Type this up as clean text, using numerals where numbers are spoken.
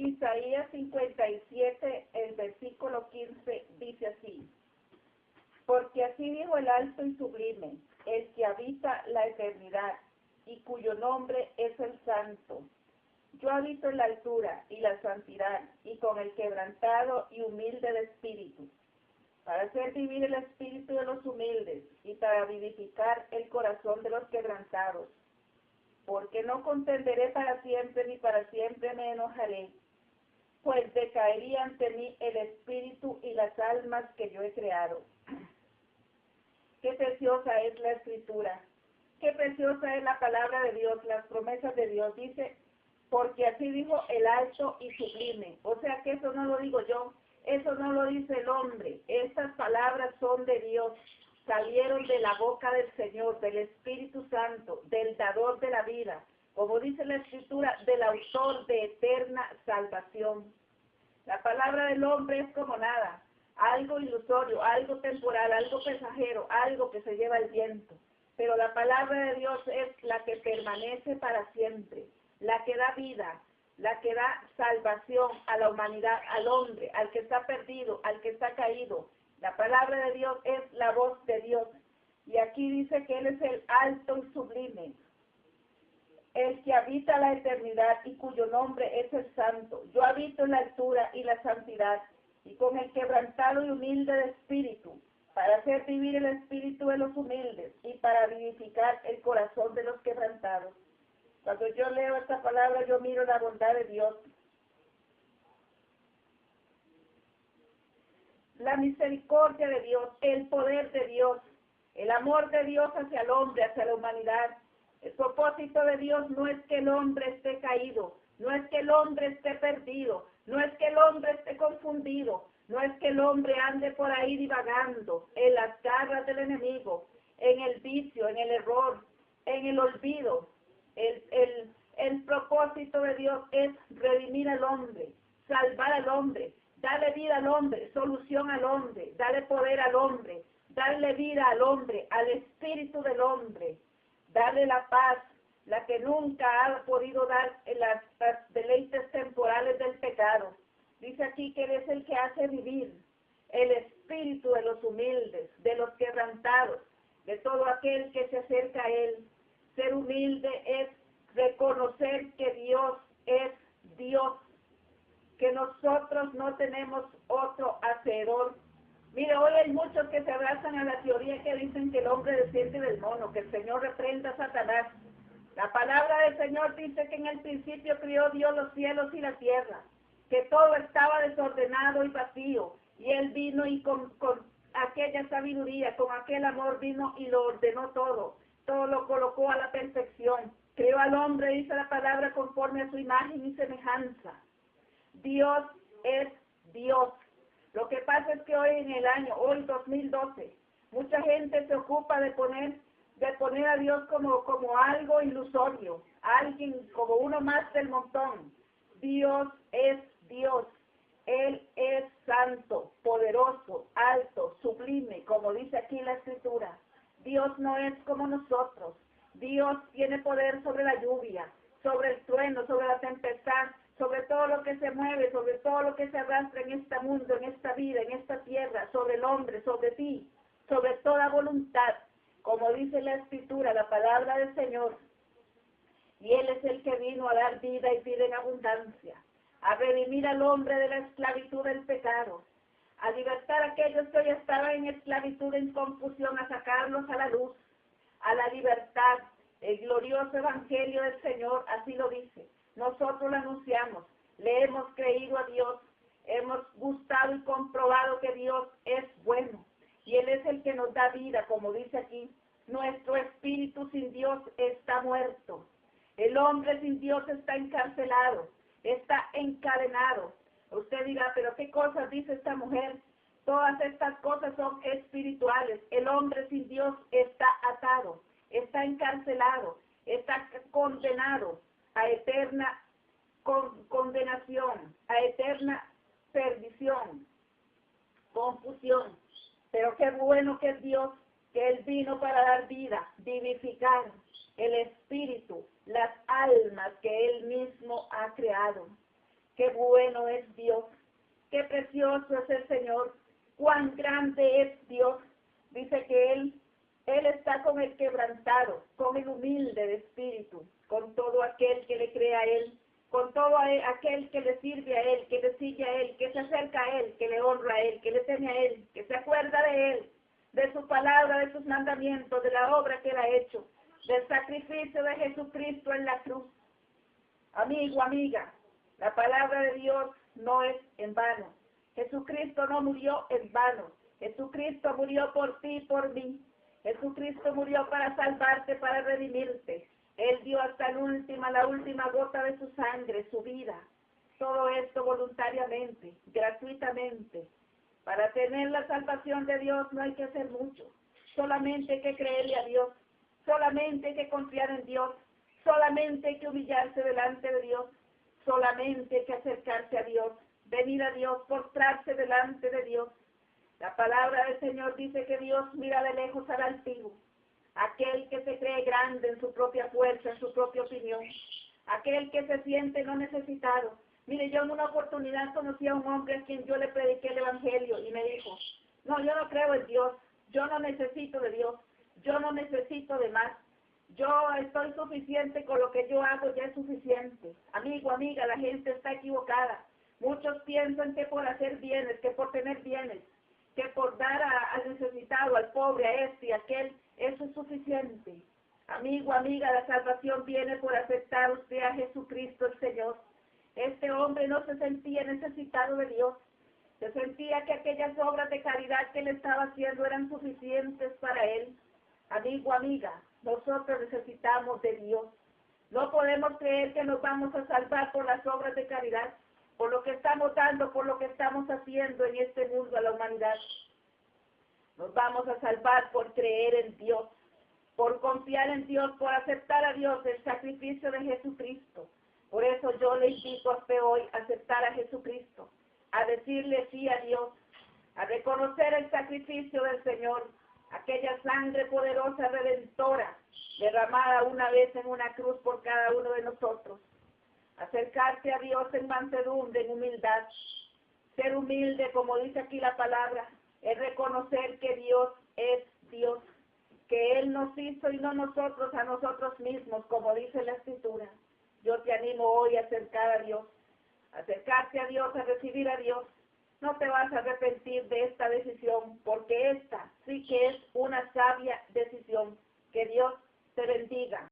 Isaías 57, el versículo 15, dice así: porque así dijo el alto y sublime, el que habita la eternidad, y cuyo nombre es el Santo. Yo habito en la altura y la santidad, y con el quebrantado y humilde de espíritu, para hacer vivir el espíritu de los humildes, y para vivificar el corazón de los quebrantados. Porque no contenderé para siempre, ni para siempre me enojaré, pues decaería ante mí el espíritu y las almas que yo he creado. Qué preciosa es la escritura, qué preciosa es la palabra de Dios, las promesas de Dios. Dice, porque así dijo el alto y sublime. O sea que eso no lo digo yo, eso no lo dice el hombre. Estas palabras son de Dios, salieron de la boca del Señor, del Espíritu Santo, del dador de la vida, como dice la escritura, del autor de eterna salvación. La palabra del hombre es como nada, algo ilusorio, algo temporal, algo pasajero, algo que se lleva el viento. Pero la palabra de Dios es la que permanece para siempre, la que da vida, la que da salvación a la humanidad, al hombre, al que está perdido, al que está caído. La palabra de Dios es la voz de Dios. Y aquí dice que Él es el alto y sublime, el que habita la eternidad y cuyo nombre es el Santo. Yo habito en la altura y la santidad, y con el quebrantado y humilde de espíritu, para hacer vivir el espíritu de los humildes y para vivificar el corazón de los quebrantados. Cuando yo leo esta palabra, yo miro la bondad de Dios, la misericordia de Dios, el poder de Dios, el amor de Dios hacia el hombre, hacia la humanidad. El propósito de Dios no es que el hombre esté caído, no es que el hombre esté perdido, no es que el hombre esté confundido, no es que el hombre ande por ahí divagando en las garras del enemigo, en el vicio, en el error, en el olvido. El propósito de Dios es redimir al hombre, salvar al hombre, darle vida al hombre, solución al hombre, darle poder al hombre, darle vida al hombre, al espíritu del hombre, darle la paz, la que nunca ha podido dar en las deleites temporales del pecado. Dice aquí que Él es el que hace vivir el espíritu de los humildes, de los quebrantados, de todo aquel que se acerca a Él. Ser humilde es reconocer que Dios es Dios, que nosotros no tenemos otro hacedor. Mire, hoy hay muchos que se abrazan a la teoría que dicen que el hombre desciende del mono, que el Señor reprenda a Satanás. La palabra del Señor dice que en el principio crió Dios los cielos y la tierra, que todo estaba desordenado y vacío, y Él vino y con aquella sabiduría, con aquel amor vino y lo ordenó todo lo colocó a la perfección. Creó al hombre, dice la palabra, conforme a su imagen y semejanza. Dios es Dios. Lo que pasa es que hoy en el año, hoy 2012, mucha gente se ocupa de poner a Dios como algo ilusorio, alguien como uno más del montón. Dios es Dios. Él es santo, poderoso, alto, sublime, como dice aquí la escritura. Dios no es como nosotros. Dios tiene poder sobre la lluvia, sobre el trueno, sobre la tempestad, sobre todo lo que se mueve, sobre todo lo que se arrastra en este mundo, en esta vida, en esta tierra, sobre el hombre, sobre ti, sobre toda voluntad, como dice la escritura, la palabra del Señor. Y Él es el que vino a dar vida y vida en abundancia, a redimir al hombre de la esclavitud del pecado, a libertar a aquellos que hoy estaban en esclavitud, en confusión, a sacarlos a la luz, a la libertad. El glorioso evangelio del Señor así lo dice. Nosotros lo anunciamos, le hemos creído a Dios, hemos gustado y comprobado que Dios es bueno, y Él es el que nos da vida, como dice aquí. Nuestro espíritu sin Dios está muerto. El hombre sin Dios está encarcelado, está encadenado. Usted dirá, pero ¿qué cosas dice esta mujer? Todas estas cosas son espirituales. El hombre sin Dios está atado, está encarcelado, está condenado a eterna condenación, a eterna perdición, confusión. Pero qué bueno que es Dios, que Él vino para dar vida, vivificar el espíritu, las almas que Él mismo ha creado. qué bueno es Dios, qué precioso es el Señor, cuán grande es Dios. Dice que Él está con el quebrantado, con el humilde de espíritu, con todo aquel que le cree a Él, con todo aquel que le sirve a Él, que le sigue a Él, que se acerca a Él, que le honra a Él, que le teme a Él, que se acuerda de Él, de su palabra, de sus mandamientos, de la obra que Él ha hecho, del sacrificio de Jesucristo en la cruz. Amigo, amiga, la palabra de Dios no es en vano. Jesucristo no murió en vano. Jesucristo murió por ti y por mí. Jesucristo murió para salvarte, para redimirte. Él dio hasta la última gota de su sangre, su vida. Todo esto voluntariamente, gratuitamente. Para tener la salvación de Dios no hay que hacer mucho. Solamente hay que creerle a Dios. Solamente hay que confiar en Dios. Solamente hay que humillarse delante de Dios. Solamente hay que acercarse a Dios. Venir a Dios, postrarse delante de Dios. La palabra del Señor dice que Dios mira de lejos al altivo, aquel que se cree grande en su propia fuerza, en su propia opinión, aquel que se siente no necesitado. Mire, yo en una oportunidad conocí a un hombre a quien yo le prediqué el Evangelio y me dijo, no, yo no creo en Dios, yo no necesito de Dios, yo no necesito de más, yo estoy suficiente con lo que yo hago, ya es suficiente. Amigo, amiga, la gente está equivocada. Muchos piensan que por hacer bienes, que por tener bienes, que por dar al necesitado, al pobre, a este y a aquel, eso es suficiente. Amigo, amiga, la salvación viene por aceptar usted a Jesucristo el Señor. Este hombre no se sentía necesitado de Dios. Se sentía que aquellas obras de caridad que él estaba haciendo eran suficientes para él. Amigo, amiga, nosotros necesitamos de Dios. No podemos creer que nos vamos a salvar por las obras de caridad, por lo que estamos dando, por lo que estamos haciendo en este mundo a la humanidad. Nos vamos a salvar por creer en Dios, por confiar en Dios, por aceptar a Dios, el sacrificio de Jesucristo. Por eso yo le invito a usted hoy a aceptar a Jesucristo, a decirle sí a Dios, a reconocer el sacrificio del Señor, aquella sangre poderosa, redentora, derramada una vez en una cruz por cada uno de nosotros. Acercarse a Dios en mansedumbre, en humildad. Ser humilde, como dice aquí la palabra, es reconocer que Dios es Dios, que Él nos hizo y no nosotros a nosotros mismos, como dice la Escritura. Yo te animo hoy a acercar a Dios, acercarte a Dios, a recibir a Dios. No te vas a arrepentir de esta decisión, porque esta sí que es una sabia decisión. Que Dios te bendiga.